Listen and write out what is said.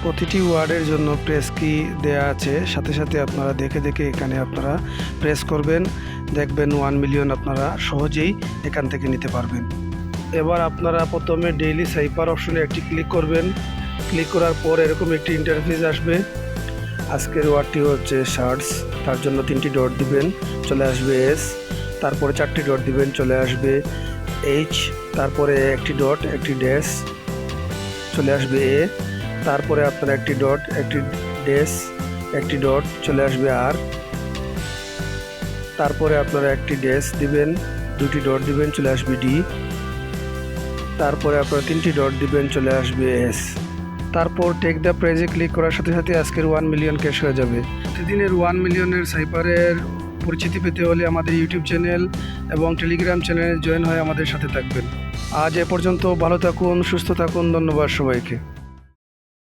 প্রতিটি ওয়ার্ডের জন্য প্রেস কি দেয়া আছে, সাথে সাথে আপনারা দেখে দেখে এখানে আপনারা প্রেস করবেন, দেখবেন 1 মিলিয়ন আপনারা সহজেই এখান থেকে নিতে পারবেন। এবার আপনারা প্রথমে ডেইলি সাইপার অপশনে একটি ক্লিক করবেন। ক্লিক করার পর এরকম একটি ইন্টারফেস আসবে। আজকের ওয়ার্ডটি হচ্ছে শার্টস, তার জন্য 3টি ডট দিবেন, চলে আসবে এস, তারপরে 4টি ডট দিবেন, চলে আসবে এইচ, তারপরে একটি ডট একটি ড্যাশ, চলে আসবে এ, তারপরে আপনারা একটি ডট একটি ড্যাশ একটি ডট, চলে আসবে আর, তারপরে আপনারা একটি ড্যাশ দিবেন, 2টি ডট দিবেন, চলে আসবে ডি, তারপরে আপনারা 3টি ডট দিবেন, চলে আসবে এস। তারপর টেক দ্য প্রাইজে ক্লিক করার সাথে সাথে আজকের 1 মিলিয়ন ক্যাশ হয়ে যাবে। প্রতিদিনের 1 মিলিয়নের সাইপারের পরিচিতি পেতে হলে আমাদের ইউটিউব চ্যানেল এবং টেলিগ্রাম চ্যানেলে জয়েন হয়ে আমাদের সাথে থাকবেন। আজ এ পর্যন্ত, ভালো থাকুন, সুস্থ থাকুন, ধন্যবাদ সবাইকে।